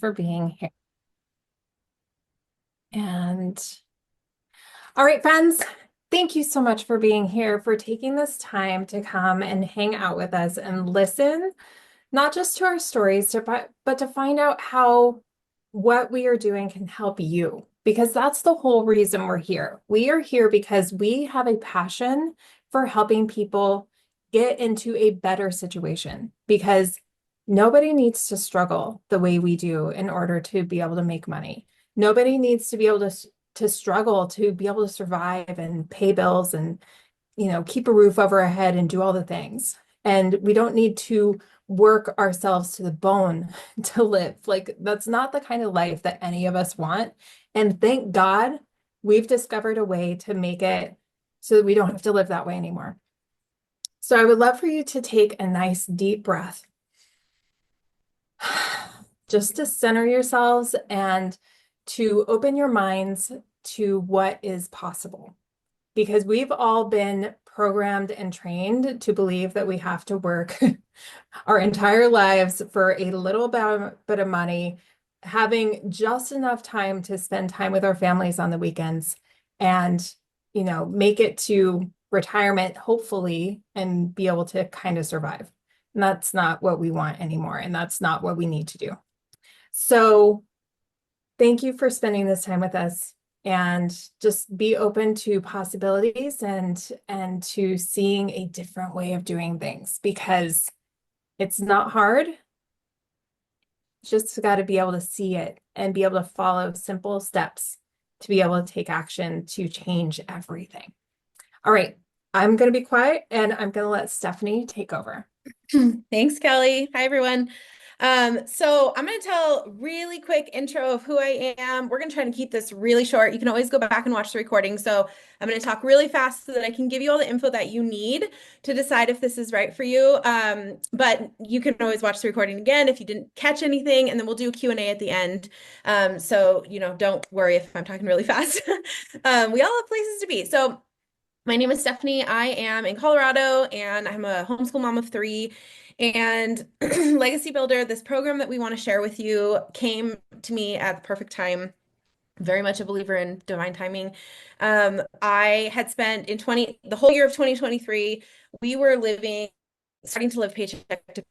for being here. And all right, friends, thank you so much for being here, for taking this time to come and hang out with us and listen, not just to our stories, but to find out how what we are doing can help you, because that's the whole reason we're here. We are here because we have a passion for helping people get into a better situation, because nobody needs to struggle the way we do in order to be able to make money. Nobody needs to be able to struggle to be able to survive and pay bills and, keep a roof over our head and do all the things. And we don't need to work ourselves to the bone to live. Like, that's not the kind of life that any of us want. And thank God we've discovered a way to make it so that we don't have to live that way anymore. So I would love for you to take a nice deep breath just to center yourselves and to open your minds to what is possible. Because we've all been programmed and trained to believe that we have to work our entire lives for a little bit of money, having just enough time to spend time with our families on the weekends and, make it to retirement, hopefully, and be able to kind of survive. And that's not what we want anymore. And that's not what we need to do. So thank you for spending this time with us, and just be open to possibilities and to seeing a different way of doing things, because it's not hard. Just got to be able to see it and be able to follow simple steps to be able to take action to change everything. All right, I'm going to be quiet and I'm going to let Stephanie take over. Thanks, Kelly. Hi, everyone. So I'm going to tell a really quick intro of who I am. We're going to try to keep this really short. You can always go back and watch the recording. So I'm going to talk really fast so that I can give you all the info that you need to decide if this is right for you. But you can always watch the recording again if you didn't catch anything, and then we'll do a Q&A at the end. So, don't worry if I'm talking really fast. We all have places to be. So my name is Stephanie. I am in Colorado, and I'm a homeschool mom of three. And Legacy Builder, this program that we want to share with you, came to me at the perfect time. Very much a believer in divine timing. I had spent the whole year of 2023, we were starting to live paycheck to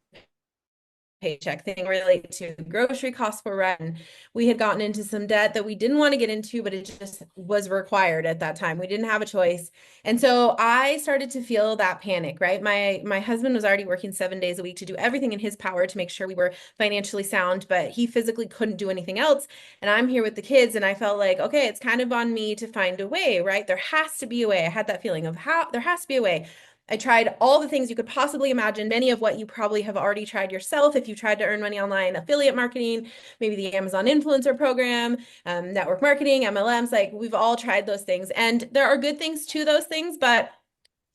paycheck thing related to grocery costs for rent. We had gotten into some debt that we didn't want to get into, but it just was required at that time. We didn't have a choice. And so I started to feel that panic, right? My husband was already working 7 days a week to do everything in his power to make sure we were financially sound, but he physically couldn't do anything else. And I'm here with the kids, and I felt like, okay, it's kind of on me to find a way, right? There has to be a way. I had that feeling of how there has to be a way. I tried all the things you could possibly imagine, many of what you probably have already tried yourself if you tried to earn money online, affiliate marketing, maybe the Amazon influencer program, network marketing, MLMs. Like, we've all tried those things. And there are good things to those things, but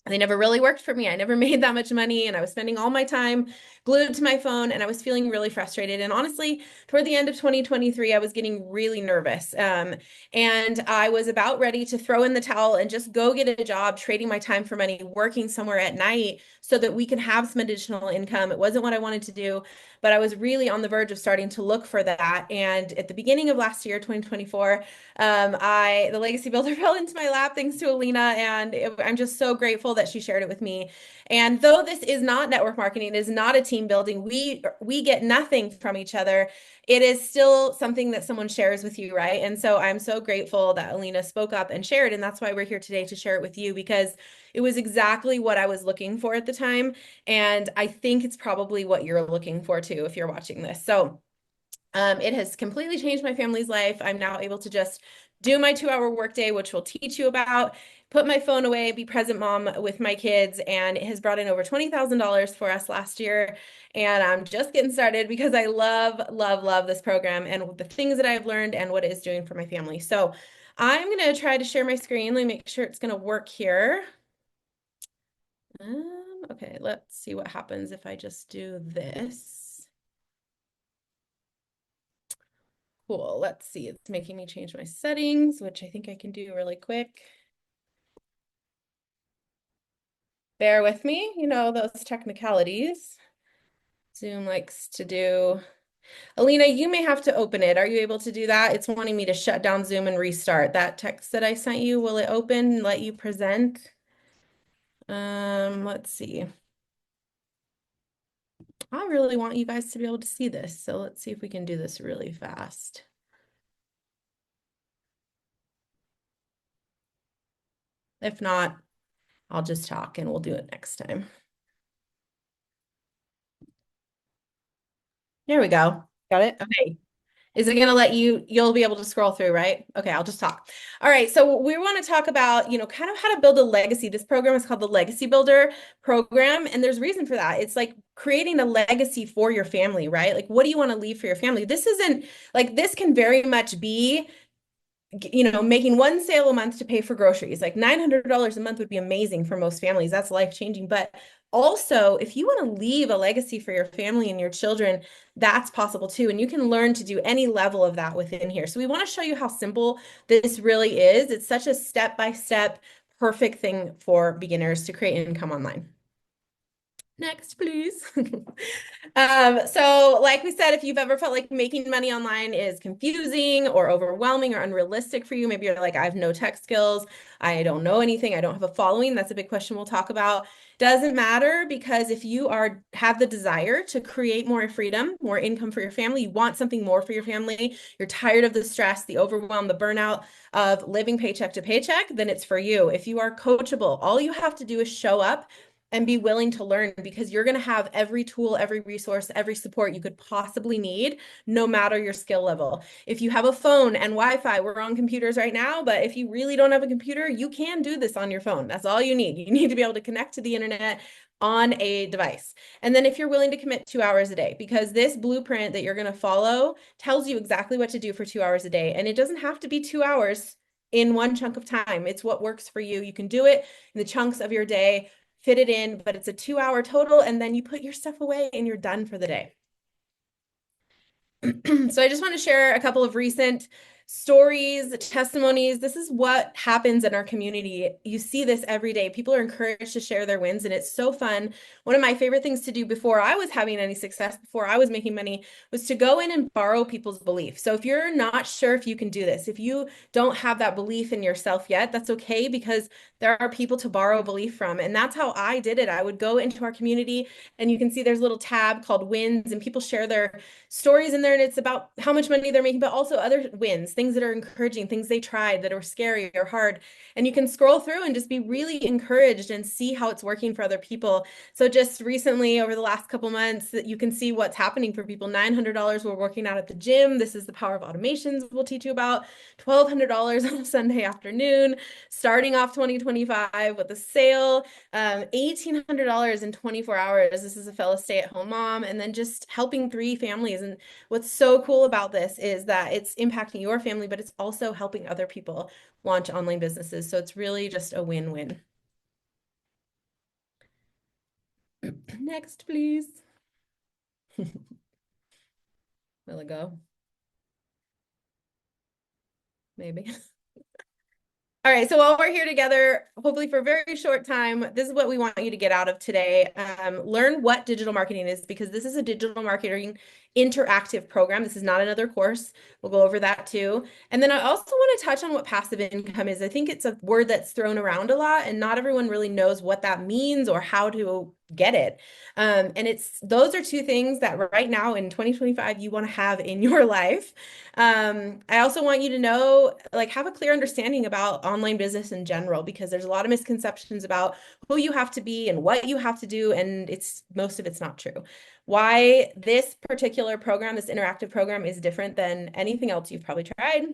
they never really worked for me. I never made that much money, and I was spending all my time glued to my phone, and I was feeling really frustrated. And honestly, toward the end of 2023, I was getting really nervous. And I was about ready to throw in the towel and just go get a job, trading my time for money, working somewhere at night so that we can have some additional income. It wasn't what I wanted to do, but I was really on the verge of starting to look for that. And at the beginning of last year, 2024, the Legacy Builder fell into my lap thanks to Alina, and I'm just so grateful that she shared it with me. And though this is not network marketing, it is not a team building, we get nothing from each other. It is still something that someone shares with you, right? And so I'm so grateful that Alina spoke up and shared, and that's why we're here today to share it with you, because it was exactly what I was looking for at the time. And I think it's probably what you're looking for too if you're watching this. So it has completely changed my family's life. I'm now able to just do my 2-hour workday, which we'll teach you about, put my phone away, be present mom with my kids, and it has brought in over $20,000 for us last year. And I'm just getting started because I love, love, love this program and the things that I've learned and what it is doing for my family. So I'm going to try to share my screen. Let me make sure it's going to work here. Okay, let's see what happens if I just do this. Cool, let's see, it's making me change my settings, which I think I can do really quick. Bear with me, those technicalities. Zoom likes to do Alina, you may have to open it. Are you able to do that? It's wanting me to shut down Zoom and restart. That text that I sent you, will it open and let you present? Let's see. I really want you guys to be able to see this. So let's see if we can do this really fast. If not, I'll just talk and we'll do it next time. There we go. Got it? Okay. Is it going to let you, you'll be able to scroll through, right? Okay, I'll just talk. All right, so we want to talk about, kind of how to build a legacy. This program is called the Legacy Builder program, and there's reason for that. It's like creating a legacy for your family, right? Like, what do you want to leave for your family? This isn't like this can very much be making one sale a month to pay for groceries. Like $900 a month would be amazing for most families. That's life-changing. But also, if you want to leave a legacy for your family and your children, that's possible too. And you can learn to do any level of that within here. So we want to show you how simple this really is. It's such a step-by-step perfect thing for beginners to create income online. Next, please. So like we said, if you've ever felt like making money online is confusing or overwhelming or unrealistic for you, maybe you're like, I have no tech skills, I don't know anything, I don't have a following. That's a big question we'll talk about. Doesn't matter, because if you have the desire to create more freedom, more income for your family, you want something more for your family, you're tired of the stress, the overwhelm, the burnout of living paycheck to paycheck, then it's for you. If you are coachable, all you have to do is show up and be willing to learn, because you're going to have every tool, every resource, every support you could possibly need, no matter your skill level. If you have a phone and Wi-Fi, we're on computers right now, but if you really don't have a computer, you can do this on your phone. That's all you need. You need to be able to connect to the internet on a device. And then if you're willing to commit 2 hours a day, because this blueprint that you're going to follow tells you exactly what to do for 2 hours a day. And it doesn't have to be 2 hours in one chunk of time. It's what works for you. You can do it in the chunks of your day, fit it in, but it's a 2 hour total, and then you put your stuff away and you're done for the day. So I just want to share a couple of recent stories, testimonies. This is what happens in our community. You see this every day. People are encouraged to share their wins, and it's so fun. One of my favorite things to do before I was having any success, before I was making money, was to go in and borrow people's belief. So if you're not sure if you can do this, if you don't have that belief in yourself yet, that's okay, because there are people to borrow belief from. And that's how I did it. I would go into our community, and you can see there's a little tab called wins, and people share their stories in there, and it's about how much money they're making, but also other wins, things that are encouraging, things they tried that are scary or hard. And you can scroll through and just be really encouraged and see how it's working for other people. So just recently, over the last couple months, that you can see what's happening for people. $900 we're working out at the gym. This is the power of automations we'll teach you about. $1,200 on a Sunday afternoon, starting off 2025 with a sale, $1,800 in 24 hours. This is a fellow stay-at-home mom, and then just helping 3 families. And what's so cool about this is that it's impacting your family, but it's also helping other people launch online businesses. So it's really just a win-win. Next, please. Will it go? Maybe. All right, so while we're here together, hopefully for a very short time, this is what we want you to get out of today. Learn what digital marketing is, because this is a digital marketing interactive program. This is not another course. We'll go over that too. And then I also want to touch on what passive income is. I think it's a word that's thrown around a lot, and not everyone really knows what that means or how to get it. And those are 2 things that right now in 2025 you want to have in your life. I also want you to know, like, have a clear understanding about online business in general, because there's a lot of misconceptions about who you have to be and what you have to do, and most of it's not true. Why this particular program, this interactive program, is different than anything else you've probably tried.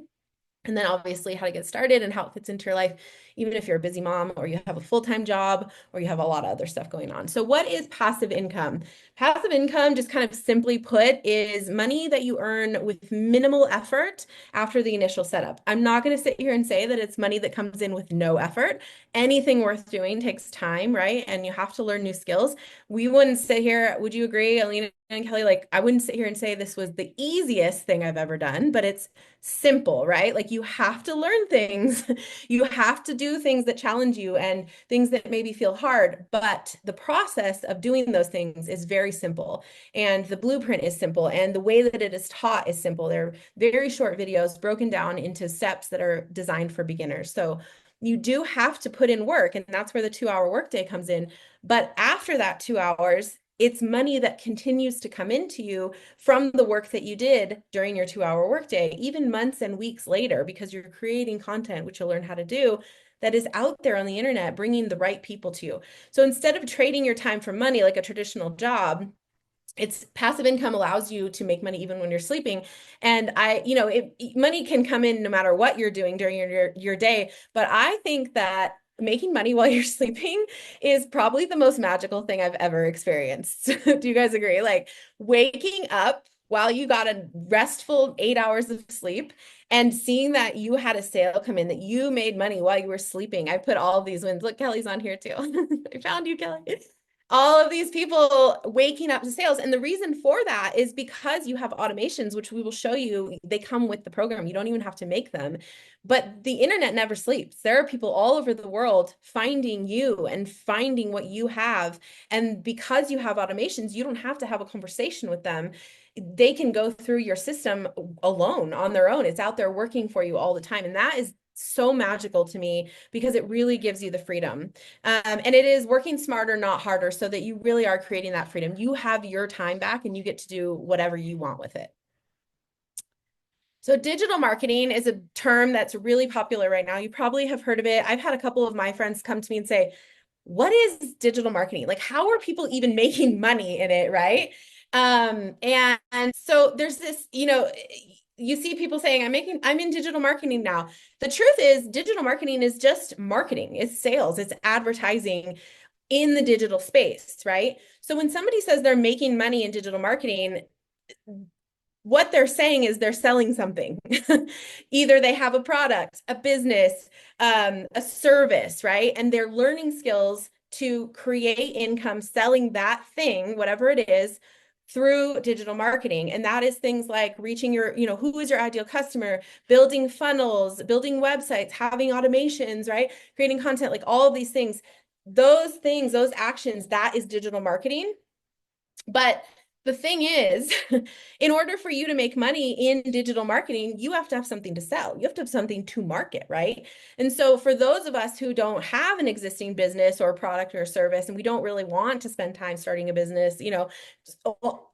And then obviously how to get started and how it fits into your life, even if you're a busy mom or you have a full-time job or you have a lot of other stuff going on. So what is passive income? Passive income, just kind of simply put, is money that you earn with minimal effort after the initial setup. I'm not going to sit here and say that it's money that comes in with no effort. Anything worth doing takes time, right? And you have to learn new skills. We wouldn't sit here, would you agree, Alina, Kelly, like I wouldn't sit here and say this was the easiest thing I've ever done, but it's simple, right? Like you have to learn things. You have to do things that challenge you and things that maybe feel hard, but the process of doing those things is very simple. And the blueprint is simple. And the way that it is taught is simple. They're very short videos broken down into steps that are designed for beginners. So you do have to put in work, and that's where the 2 hour workday comes in. But after that 2 hours, it's money that continues to come into you from the work that you did during your 2 hour workday, even months and weeks later, because you're creating content, which you'll learn how to do, that is out there on the internet, bringing the right people to you. So instead of trading your time for money like a traditional job, it's passive income allows you to make money even when you're sleeping. And money can come in no matter what you're doing during your day. But I think that making money while you're sleeping is probably the most magical thing I've ever experienced. Do you guys agree? Like waking up while you got a restful 8 hours of sleep and seeing that you had a sale come in, that you made money while you were sleeping. I put all of these wins. Look, Kelly's on here too. I found you, Kelly. All of these people waking up to sales. And the reason for that is because you have automations, which we will show you, they come with the program. You don't even have to make them. But the internet never sleeps. There are people all over the world finding you and finding what you have. And because you have automations, you don't have to have a conversation with them. They can go through your system alone on their own. It's out there working for you all the time. And that is so magical to me because it really gives you the freedom. And it is working smarter, not harder, so that you really are creating that freedom. You have your time back and you get to do whatever you want with it. So digital marketing is a term that's really popular right now. You probably have heard of it. I've had a couple of my friends come to me and say, what is digital marketing? Like, how are people even making money in it, right? And so there's this, you see people saying, I'm in digital marketing now. The truth is, digital marketing is just marketing, it's sales, it's advertising in the digital space, right? So when somebody says they're making money in digital marketing, what they're saying is they're selling something. Either they have a product, a business, a service, right? And they're learning skills to create income selling that thing, whatever it is, through digital marketing. And that is things like reaching who is your ideal customer, building funnels, building websites, having automations, right? Creating content, like all of these things. Those things, those actions, that is digital marketing. But the thing is, in order for you to make money in digital marketing, you have to have something to sell. You have to have something to market, right? And so for those of us who don't have an existing business or product or service, and we don't really want to spend time starting a business,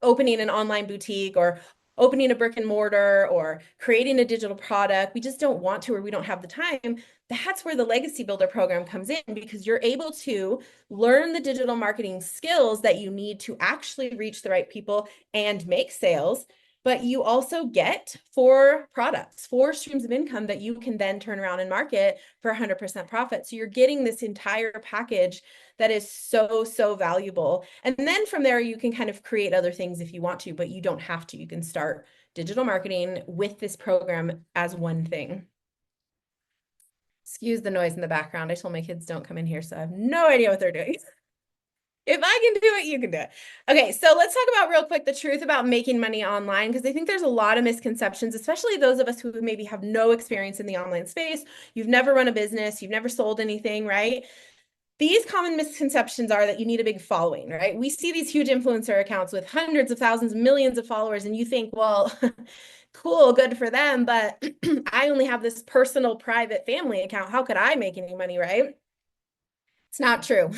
opening an online boutique or opening a brick and mortar or creating a digital product, we just don't want to, or we don't have the time. That's where the Legacy Builder program comes in, because you're able to learn the digital marketing skills that you need to actually reach the right people and make sales. But you also get 4 products, 4 streams of income that you can then turn around and market for 100% profit. So you're getting this entire package that is so, so valuable. And then from there, you can kind of create other things if you want to, but you don't have to. You can start digital marketing with this program as one thing. Excuse the noise in the background. I told my kids don't come in here, so I have no idea what they're doing. If I can do it, you can do it. Okay, so let's talk about real quick the truth about making money online, because I think there's a lot of misconceptions, especially those of us who maybe have no experience in the online space. You've never run a business, you've never sold anything, right? These common misconceptions are that you need a big following, right? We see these huge influencer accounts with hundreds of thousands, millions of followers, and you think, well, cool, good for them, but I only have this personal, private family account. How could I make any money, right? It's not true.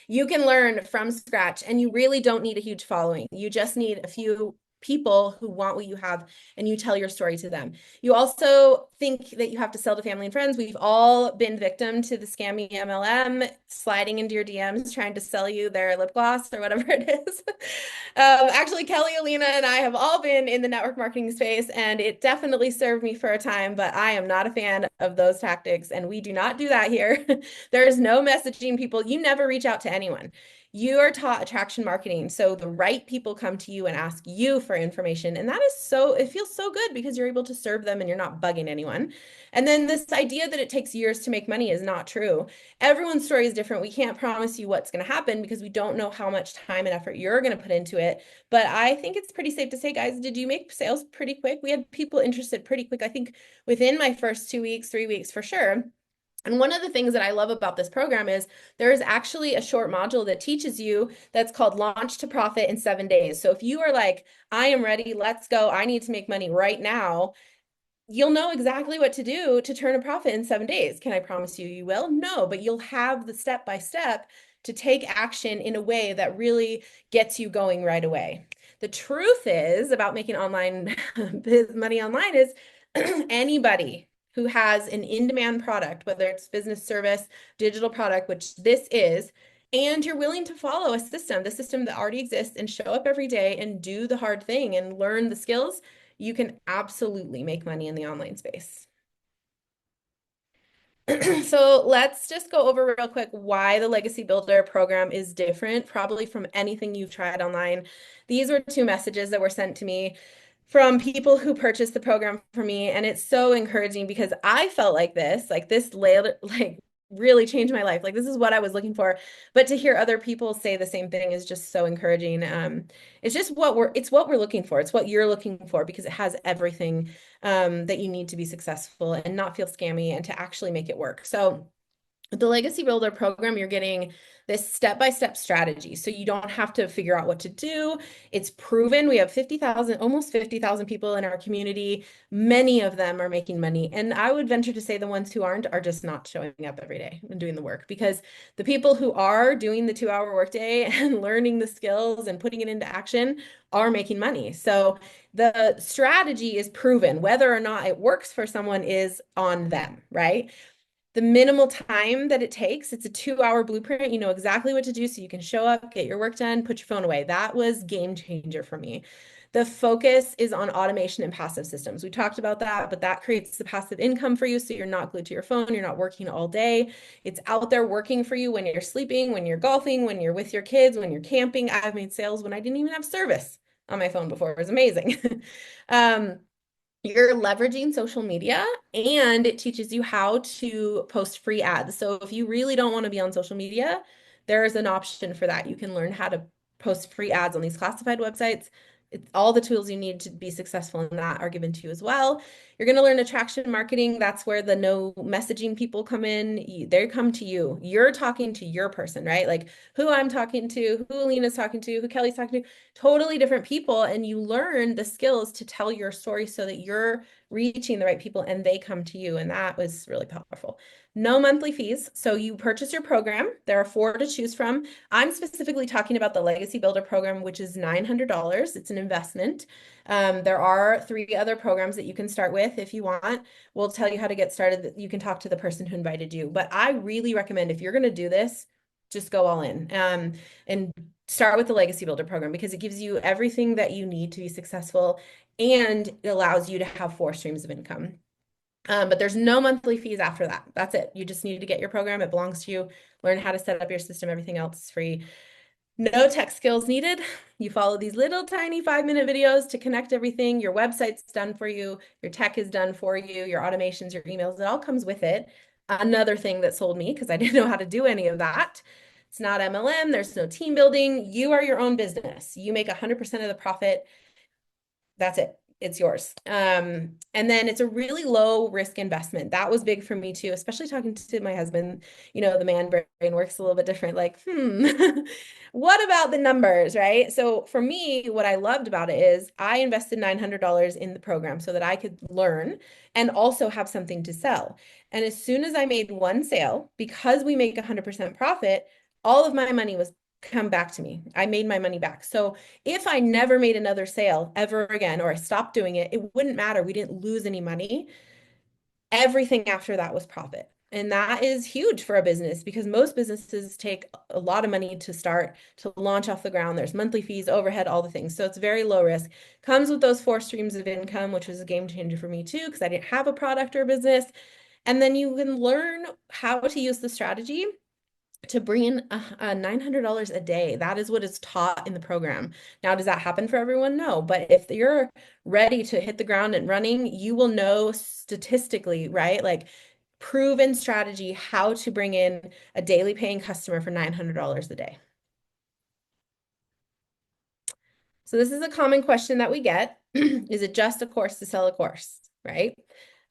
You can learn from scratch, and you really don't need a huge following. You just need a few people who want what you have, and you tell your story to them. You also think that you have to sell to family and friends. We've all been victim to the scammy MLM sliding into your DMs trying to sell you their lip gloss or whatever it is. Actually, Kelly, Alina, and I have all been in the network marketing space, and it definitely served me for a time, but I am not a fan of those tactics, and we do not do that here. There's no messaging people. You never reach out to anyone. You are taught attraction marketing. So the right people come to you and ask you for information. And that is so, it feels so good because you're able to serve them and you're not bugging anyone. And then this idea that it takes years to make money is not true. Everyone's story is different. We can't promise you what's going to happen because we don't know how much time and effort you're going to put into it. But I think it's pretty safe to say, guys, did you make sales pretty quick? We had people interested pretty quick. I think within my first 2 weeks, 3 weeks for sure. And one of the things that I love about this program is there is actually a short module that teaches you that's called Launch to Profit in 7 days. So if you are like, I am ready, let's go, I need to make money right now, you'll know exactly what to do to turn a profit in 7 days. Can I promise you you will? No, but you'll have the step by step to take action in a way that really gets you going right away. The truth is about making online money online is anybody who has an in-demand product, whether it's business service, digital product, which this is, and you're willing to follow a system, the system that already exists, and show up every day and do the hard thing and learn the skills, you can absolutely make money in the online space. So let's just go over real quick why the Legacy Builder program is different, probably from anything you've tried online. These were two messages that were sent to me from people who purchased the program for me, and it's so encouraging because I felt like this really changed my life. Like this is what I was looking for, but to hear other people say the same thing is just so encouraging. It's just it's what we're looking for. It's what you're looking for because it has everything that you need to be successful and not feel scammy and to actually make it work. So with the Legacy Builder program, you're getting this step-by-step strategy. So you don't have to figure out what to do. It's proven. We have 50,000, almost 50,000 people in our community. Many of them are making money. And I would venture to say the ones who aren't are just not showing up every day and doing the work, because the people who are doing the 2-hour workday and learning the skills and putting it into action are making money. So the strategy is proven. Whether or not it works for someone is on them, right? The minimal time that it takes, it's a 2-hour blueprint. You know exactly what to do so you can show up, get your work done, put your phone away. That was game changer for me. The focus is on automation and passive systems. We talked about that, but that creates the passive income for you so you're not glued to your phone, you're not working all day. It's out there working for you when you're sleeping, when you're golfing, when you're with your kids, when you're camping. I've made sales when I didn't even have service on my phone before. It was amazing. You're leveraging social media, and it teaches you how to post free ads. So if you really don't want to be on social media, there is an option for that. You can learn how to post free ads on these classified websites. All the tools you need to be successful in that are given to you as well. You're going to learn attraction marketing. That's where the no messaging people come in. They come to you. You're talking to your person, right? Like who I'm talking to, who Alina's talking to, who Kelly's talking to, totally different people. And you learn the skills to tell your story so that you're reaching the right people and they come to you. And that was really powerful. No monthly fees. So you purchase your program. There are 4 to choose from. I'm specifically talking about the Legacy Builder program, which is $900. It's an investment. There are 3 other programs that you can start with if you want. We'll tell you how to get started. You can talk to the person who invited you. But I really recommend, if you're going to do this, just go all in and start with the Legacy Builder program because it gives you everything that you need to be successful, and it allows you to have 4 streams of income. But there's no monthly fees after that. That's it. You just need to get your program. It belongs to you. Learn how to set up your system. Everything else is free. No tech skills needed. You follow these little tiny 5-minute videos to connect everything. Your website's done for you. Your tech is done for you. Your automations, your emails, it all comes with it. Another thing that sold me because I didn't know how to do any of that. It's not MLM. There's no team building. You are your own business. You make 100% of the profit. That's it. It's yours. And then it's a really low risk investment. That was big for me too, especially talking to my husband. You know, the man brain works a little bit different. Like, what about the numbers, right? So for me, what I loved about it is I invested $900 in the program so that I could learn and also have something to sell. And as soon as I made one sale, because we make 100% profit, all of my money was come back to me. I made my money back. So if I never made another sale ever again, or I stopped doing it, it wouldn't matter. We didn't lose any money. Everything after that was profit. And that is huge for a business because most businesses take a lot of money to start, to launch off the ground. There's monthly fees, overhead, all the things. So it's very low risk. Comes with those 4 streams of income, which was a game changer for me too, because I didn't have a product or a business. And then you can learn how to use the strategy to bring in $900 a day. That is what is taught in the program. Now, does that happen for everyone? No. But if you're ready to hit the ground and running, you will know statistically, right? Like proven strategy how to bring in a daily paying customer for $900 a day. So this is a common question that we get. Is it just a course to sell a course, right?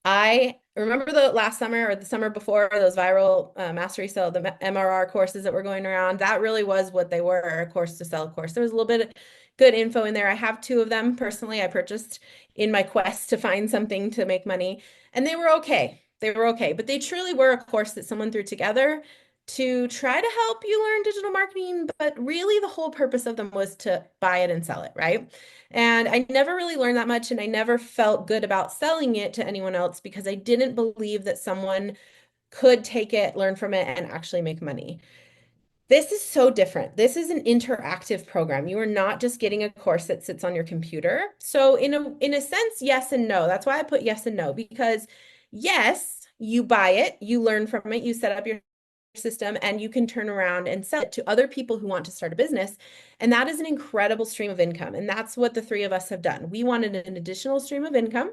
I remember the last summer or the summer before those viral mastery sale, the MRR courses that were going around. That really was what they were, a course to sell a course. There was a little bit of good info in there. I have two of them personally. I purchased in my quest to find something to make money, and they were okay. They were okay, but they truly were a course that someone threw together to try to help you learn digital marketing, but really the whole purpose of them was to buy it and sell it, right? And I never really learned that much, and I never felt good about selling it to anyone else because I didn't believe that someone could take it, learn from it, and actually make money. This is so different. This is an interactive program. You are not just getting a course that sits on your computer. So in a sense, yes and no. That's why I put yes and no, because yes, you buy it, you learn from it, you set up your system, and you can turn around and sell it to other people who want to start a business. And that is an incredible stream of income. And that's what the three of us have done. We wanted an additional stream of income.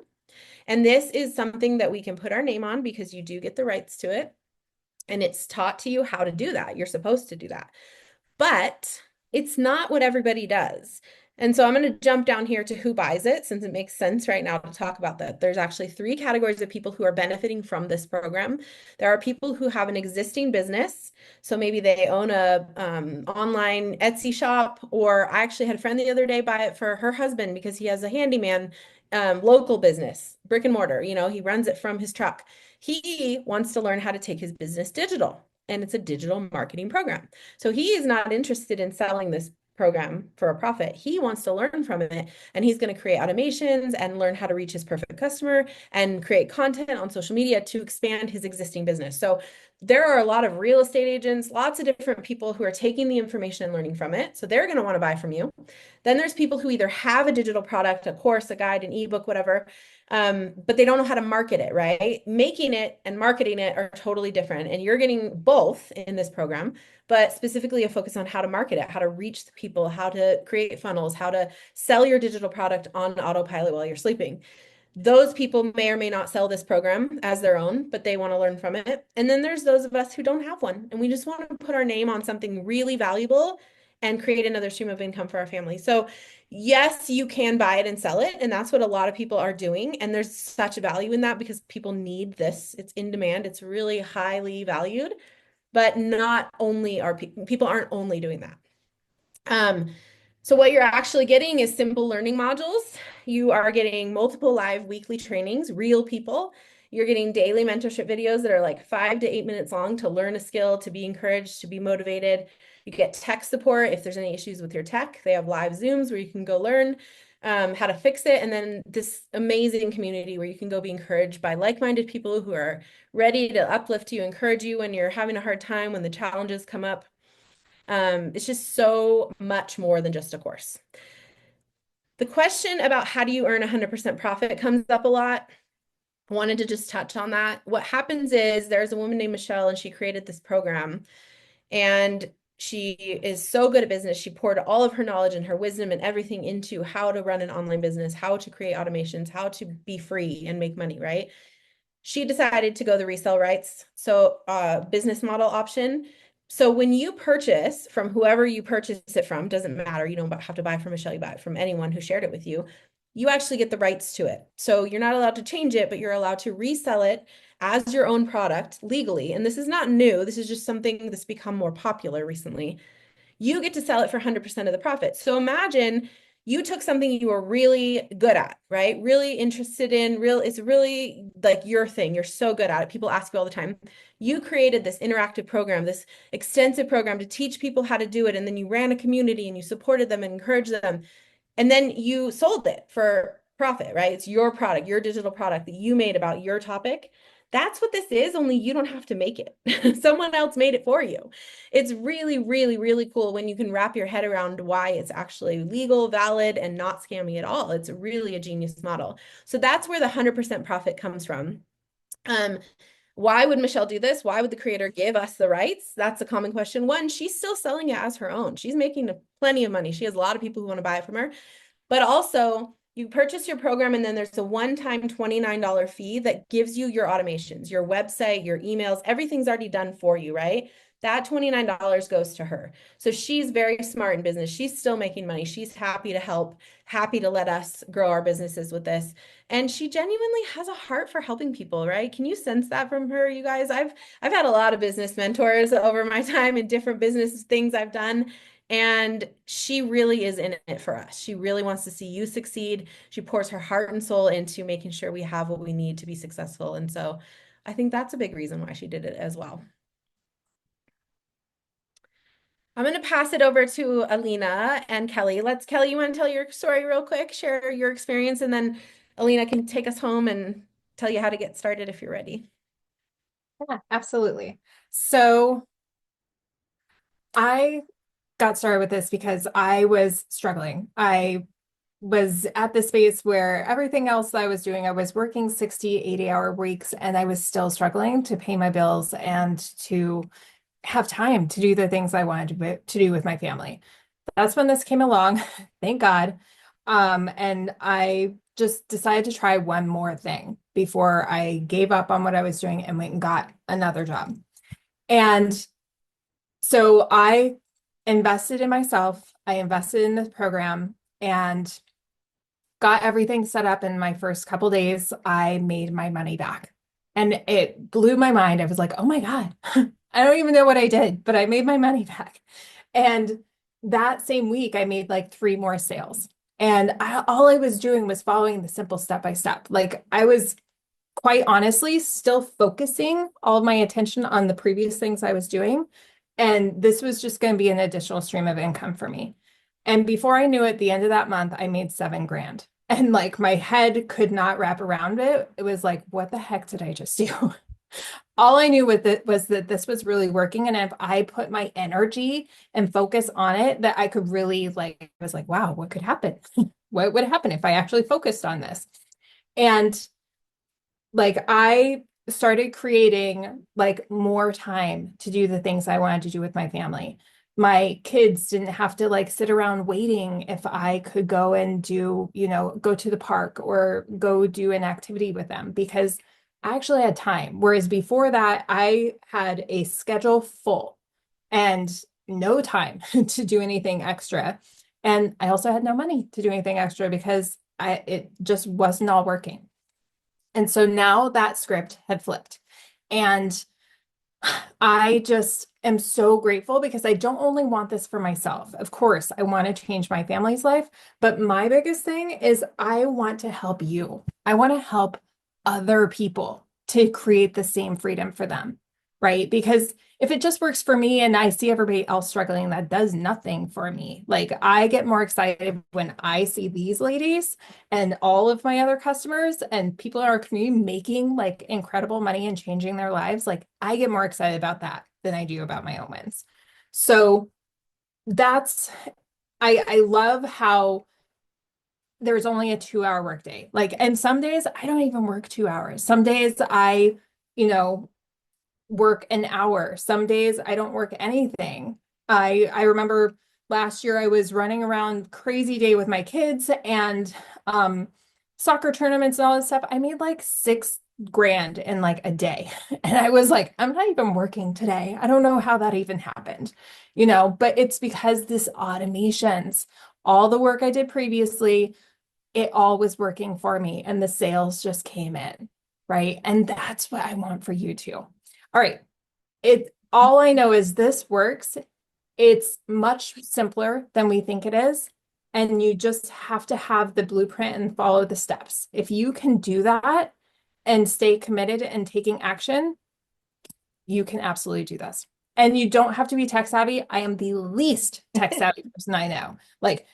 And this is something that we can put our name on because you do get the rights to it. And it's taught to you how to do that. You're supposed to do that. But it's not what everybody does. And so I'm going to jump down here to who buys it since it makes sense right now to talk about that. There's actually three categories of people who are benefiting from this program. There are people who have an existing business. So maybe they own a online Etsy shop, or I actually had a friend the other day buy it for her husband because he has a handyman local business, brick and mortar. He runs it from his truck. He wants to learn how to take his business digital, and it's a digital marketing program. So he is not interested in selling this program for a profit. He wants to learn from it, and he's going to create automations and learn how to reach his perfect customer and create content on social media to expand his existing business. So there are a lot of real estate agents, lots of different people who are taking the information and learning from it. So they're going to want to buy from you. Then there's people who either have a digital product, a course, a guide, an ebook, whatever, but they don't know how to market it, right? Making it and marketing it are totally different. And you're getting both in this program, but specifically a focus on how to market it, how to reach the people, how to create funnels, how to sell your digital product on autopilot while you're sleeping. Those people may or may not sell this program as their own, but they want to learn from it. And then there's those of us who don't have one, and we just want to put our name on something really valuable and create another stream of income for our family. So yes, you can buy it and sell it, and that's what a lot of people are doing. And there's such a value in that because people need this. It's in demand. It's really highly valued, but not only are people aren't only doing that. So what you're actually getting is simple learning modules. You are getting multiple live weekly trainings, real people. You're getting daily mentorship videos that are like 5 to 8 minutes long to learn a skill, to be encouraged, to be motivated. You get tech support if there's any issues with your tech. They have live Zooms where you can go learn how to fix it. And then this amazing community where you can go be encouraged by like-minded people who are ready to uplift you, encourage you when you're having a hard time, when the challenges come up. It's just so much more than just a course. The question about how do you earn 100% profit comes up a lot. I wanted to just touch on that. What happens is there's a woman named Michelle, and she created this program, and she is so good at business. She poured all of her knowledge and her wisdom and everything into how to run an online business, how to create automations, how to be free and make money, right? She decided to go the resale rights, so business model option. So when you purchase from whoever you purchase it from, doesn't matter, you don't have to buy from Michelle, you buy it from anyone who shared it with you, you actually get the rights to it. So you're not allowed to change it, but you're allowed to resell it as your own product legally. And this is not new. This is just something that's become more popular recently. You get to sell it for 100% of the profit. So imagine you took something you were really good at, right? Really interested in, it's really like your thing. You're so good at it. People ask you all the time. You created this interactive program, this extensive program to teach people how to do it. And then you ran a community and you supported them and encouraged them. And then you sold it for profit, right? It's your product, your digital product that you made about your topic. That's what this is, only you don't have to make it. Someone else made it for you. It's really, really, really cool when you can wrap your head around why it's actually legal, valid, and not scammy at all. It's really a genius model. So that's where the 100% profit comes from. Why would Michelle do this? Why would the creator give us the rights? That's a common question. One, she's still selling it as her own. She's making plenty of money. She has a lot of people who want to buy it from her. But also, you purchase your program, and then there's a one-time $29 fee that gives you your automations, your website, your emails, everything's already done for you, right? That $29 goes to her. So she's very smart in business. She's still making money. She's happy to help, happy to let us grow our businesses with this. And she genuinely has a heart for helping people, right? Can you sense that from her, you guys? I've had a lot of business mentors over my time in different business things I've done. And she really is in it for us. She really wants to see you succeed. She pours her heart and soul into making sure we have what we need to be successful. And so I think that's a big reason why she did it as well. I'm going to pass it over to Alina and Kelly. Kelly, you want to tell your story real quick, share your experience, and then Alina can take us home and tell you how to get started if you're ready. Yeah, absolutely. So I got started with this because I was struggling. I was at the space where everything else that I was doing, I was working 60, 80-hour weeks, and I was still struggling to pay my bills and to have time to do the things I wanted to do with my family. That's when this came along, thank God. And I just decided to try one more thing before I gave up on what I was doing and went and got another job. And so I invested in myself, I invested in the program, and got everything set up. In my first couple days, I made my money back. And it blew my mind. I was like, oh my God, I don't even know what I did, but I made my money back. And that same week, I made like 3 more sales. And all I was doing was following the simple step by step. Like I was quite honestly still focusing all of my attention on the previous things I was doing. And this was just going to be an additional stream of income for me. And before I knew it, the end of that month, I made 7 grand. And like my head could not wrap around it. It was like, what the heck did I just do? All I knew with it was that this was really working. And if I put my energy and focus on it, that I could really like, I was like, wow, what could happen? What would happen if I actually focused on this? And like I started creating like more time to do the things I wanted to do with my family. My kids didn't have to like sit around waiting if I could go and do, go to the park or go do an activity with them because I actually had time. Whereas before that, I had a schedule full and no time to do anything extra. And I also had no money to do anything extra because it just wasn't all working. And so now that script had flipped. And I just am so grateful because I don't only want this for myself. Of course, I want to change my family's life, but my biggest thing is I want to help you. I want to help other people to create the same freedom for them, right? Because if it just works for me and I see everybody else struggling, that does nothing for me. Like I get more excited when I see these ladies and all of my other customers and people in our community making like incredible money and changing their lives. Like I get more excited about that than I do about my own wins. So that's I love how there's only a 2 hour workday. Like, and some days I don't even work 2 hours. Some days I, you know, work an hour. Some days I don't work anything. I remember last year I was running around crazy day with my kids and soccer tournaments and all this stuff. I made like 6 grand in like a day. And I was like, I'm not even working today. I don't know how that even happened, but it's because this automations, all the work I did previously, it all was working for me and the sales just came in, right? And that's what I want for you too. All right. All I know is this works. It's much simpler than we think it is. And you just have to have the blueprint and follow the steps. If you can do that and stay committed and taking action, you can absolutely do this. And you don't have to be tech savvy. I am the least tech savvy person I know. Like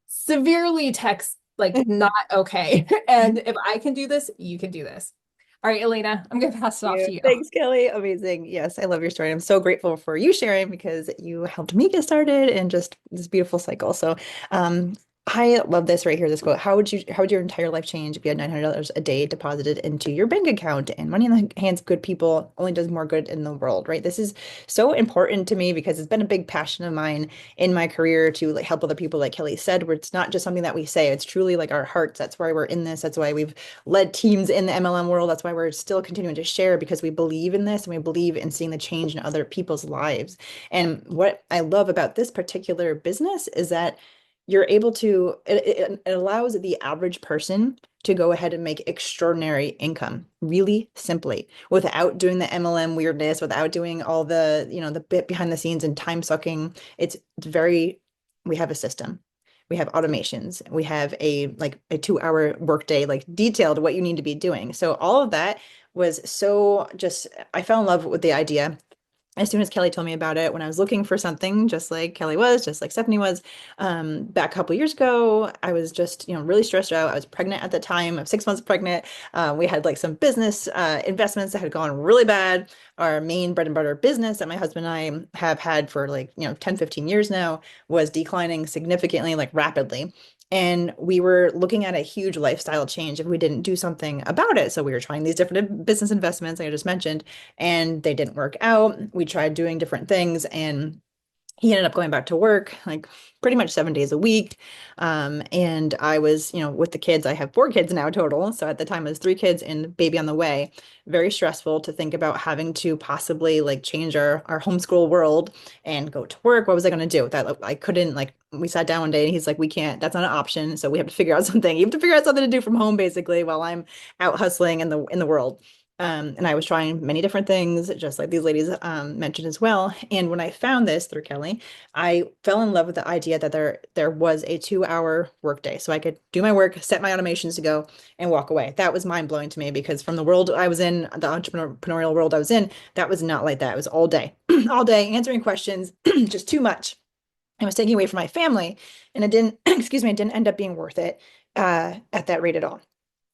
severely tech, like not okay. And if I can do this, you can do this. All right, Elena, I'm going to pass it off You. to you. Thanks, Kelly. Amazing. Yes, I love your story. I'm so grateful for you sharing because you helped me get started in just this beautiful cycle. So, I love this right here, this quote. How would your entire life change if you had $900 a day deposited into your bank account? And money in the hands of good people only does more good in the world, right? This is so important to me because it's been a big passion of mine in my career to like help other people, like Kelly said, where it's not just something that we say, it's truly like our hearts. That's why we're in this. That's why we've led teams in the MLM world. That's why we're still continuing to share because we believe in this and we believe in seeing the change in other people's lives. And what I love about this particular business is that you're able to, it allows the average person to go ahead and make extraordinary income really simply without doing the MLM weirdness, without doing all the, the bit behind the scenes and time sucking. It's very, we have a system. We have automations. We have a 2 hour workday, like detailed what you need to be doing. So all of that was so just, I fell in love with the idea as soon as Kelly told me about it, when I was looking for something, just like Kelly was, just like Stephanie was, back a couple years ago, I was just, really stressed out. I was pregnant at the time. I'm 6 months pregnant. We had like some business investments that had gone really bad. Our main bread and butter business that my husband and I have had for like, 10, 15 years now was declining significantly, like rapidly. And we were looking at a huge lifestyle change if we didn't do something about it. So we were trying these different business investments, like I just mentioned, and they didn't work out. We tried doing different things, and he ended up going back to work like pretty much 7 days a week. And I was, with the kids, I have 4 kids now total. So at the time it was 3 kids and baby on the way. Very stressful to think about having to possibly like change our homeschool world and go to work. What was I going to do? That like, I couldn't like, we sat down one day and he's like, we can't, that's not an option. So we have to figure out something. You have to figure out something to do from home basically while I'm out hustling in the world. And I was trying many different things, just like these ladies mentioned as well. And when I found this through Kelly, I fell in love with the idea that there was a 2 hour workday. So I could do my work, set my automations to go, and walk away. That was mind blowing to me because from the world I was in, the entrepreneurial world I was in, that was not like that. It was all day, all day answering questions, just too much. I was taking away from my family, and it didn't, excuse me, it didn't end up being worth it at that rate at all.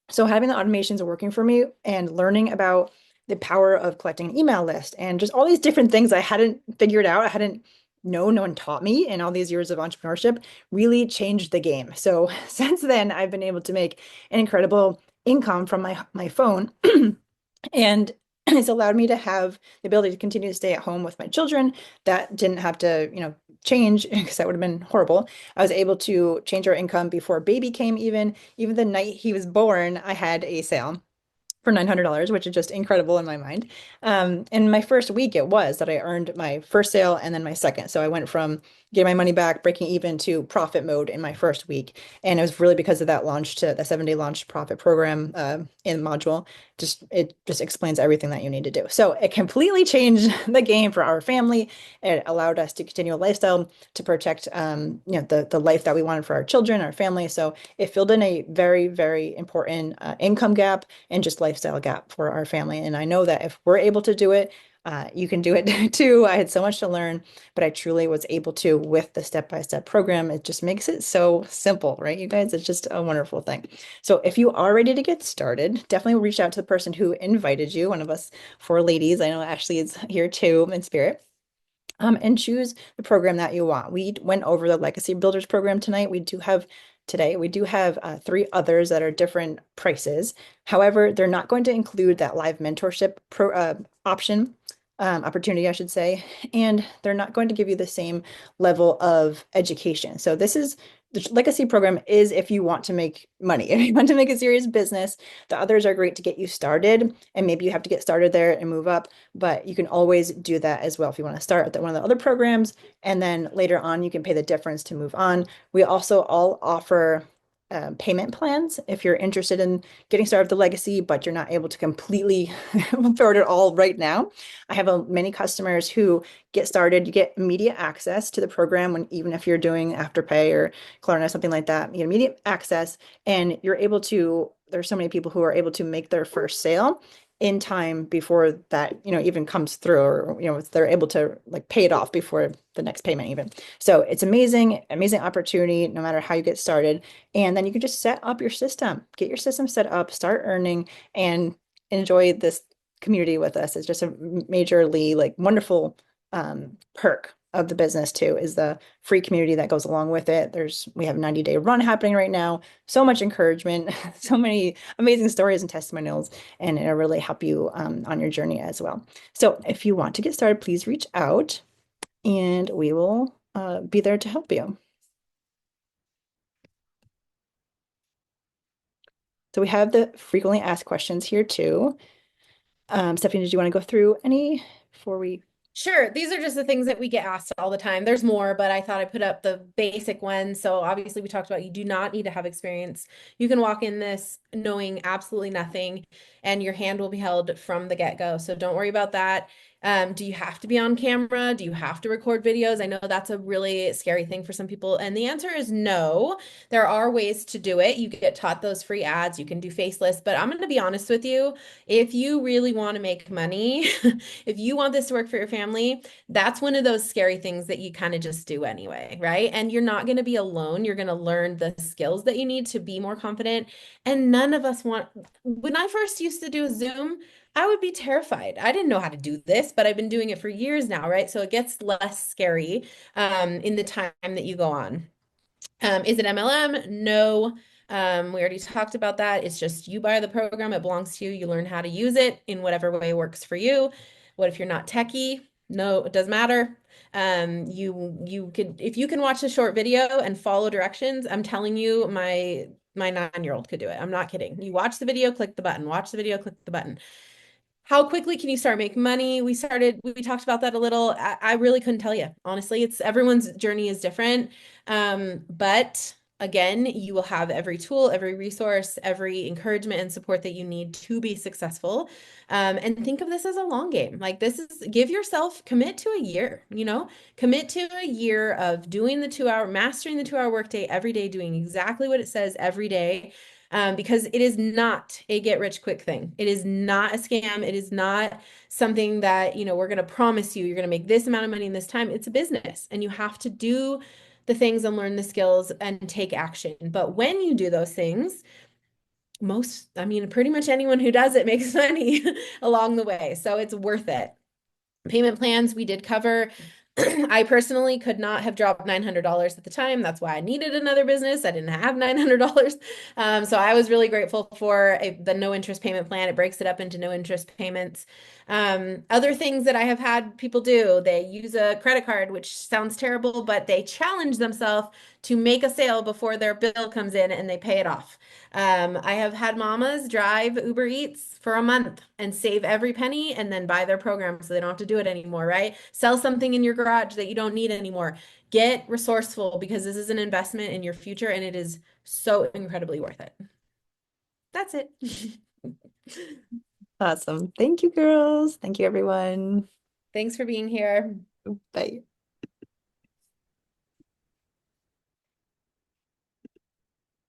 So having the automations working for me and learning about the power of collecting an email list and just all these different things I hadn't figured out, I hadn't known, no one taught me in all these years of entrepreneurship really changed the game. So since then, I've been able to make an incredible income from my phone. And it's allowed me to have the ability to continue to stay at home with my children. That didn't have to, change because that would have been horrible. I was able to change our income before baby came even the night he was born, I had a sale for $900, which is just incredible in my mind. In my first week, it was that I earned my first sale and then my second. So I went from getting my money back, breaking even to profit mode in my first week. And it was really because of that launch to the 7-day launch profit program in module. It just explains everything that you need to do. So it completely changed the game for our family. It allowed us to continue a lifestyle to protect, the life that we wanted for our children, our family. So it filled in a very, very important income gap and just lifestyle gap for our family. And I know that if we're able to do it, you can do it too. I had so much to learn, but I truly was able to with the step-by-step program. It just makes it so simple, right, you guys? It's just a wonderful thing. So if you are ready to get started, definitely reach out to the person who invited you, one of us 4 ladies. I know Ashley is here too in spirit. And choose the program that you want. We went over the Legacy Builders program tonight. We do have 3 others that are different prices. However, they're not going to include that live mentorship opportunity, I should say, and they're not going to give you the same level of education. So the legacy program is if you want to make money, if you want to make a serious business. The others are great to get you started, and maybe you have to get started there and move up, but you can always do that as well if you want to start at one of the other programs, and then later on you can pay the difference to move on. We also all offer payment plans if you're interested in getting started with the legacy, but you're not able to completely afford it all right now. I have many customers who get started. You get immediate access to the program even if you're doing Afterpay or Klarna, something like that. You get immediate access, and there's so many people who are able to make their first sale in time before that, even comes through, or, they're able to like pay it off before the next payment even. So it's amazing opportunity, no matter how you get started. And then you can just set up your system, get your system set up, start earning, and enjoy this community with us. It's just a majorly like wonderful perk of the business too, is the free community that goes along with it. We have a 90-day run happening right now. So much encouragement, so many amazing stories and testimonials, and it'll really help you on your journey as well. So if you want to get started, please reach out and we will be there to help you. So we have the frequently asked questions here too. Stephanie, did you want to go through any before we? Sure. These are just the things that we get asked all the time. There's more, but I thought I put up the basic ones. So obviously we talked about you do not need to have experience. You can walk in this knowing absolutely nothing and your hand will be held from the get-go. So don't worry about that. Do you have to be on camera? Do you have to record videos? I know that's a really scary thing for some people. And the answer is no. There are ways to do it. You get taught those free ads. You can do faceless, but I'm going to be honest with you. If you really want to make money, if you want this to work for your family, that's one of those scary things that you kind of just do anyway, right? And you're not going to be alone. You're going to learn the skills that you need to be more confident. And none of us want, when I first used to do Zoom, I would be terrified. I didn't know how to do this, but I've been doing it for years now, right? So it gets less scary in the time that you go on. Is it MLM? No. We already talked about that. It's just you buy the program, it belongs to you. You learn how to use it in whatever way works for you. What if you're not techie? No, it doesn't matter. You could if you can watch a short video and follow directions, I'm telling you, my 9-year-old could do it. I'm not kidding. You watch the video, click the button. Watch the video, click the button. How quickly can you start making money? We talked about that a little. I really couldn't tell you. Honestly, it's everyone's journey is different. But again, you will have every tool, every resource, every encouragement and support that you need to be successful. And think of this as a long game. Like give yourself, commit to a year, commit to a year of doing mastering the 2-hour workday every day, doing exactly what it says every day. Because it is not a get rich quick thing. It is not a scam. It is not something that, we're going to promise you're going to make this amount of money in this time. It's a business and you have to do the things and learn the skills and take action. But when you do those things, pretty much anyone who does it makes money along the way. So it's worth it. Payment plans we did cover. I personally could not have dropped $900 at the time. That's why I needed another business. I didn't have $900. So I was really grateful for the no interest payment plan. It breaks it up into no interest payments. Other things that I have had people do, they use a credit card, which sounds terrible, but they challenge themselves to make a sale before their bill comes in and they pay it off. I have had mamas drive Uber Eats for a month and save every penny and then buy their program so they don't have to do it anymore, right? Sell something in your garage that you don't need anymore. Get resourceful because this is an investment in your future and it is so incredibly worth it. That's it. Awesome. Thank you, girls. Thank you, everyone. Thanks for being here. Bye.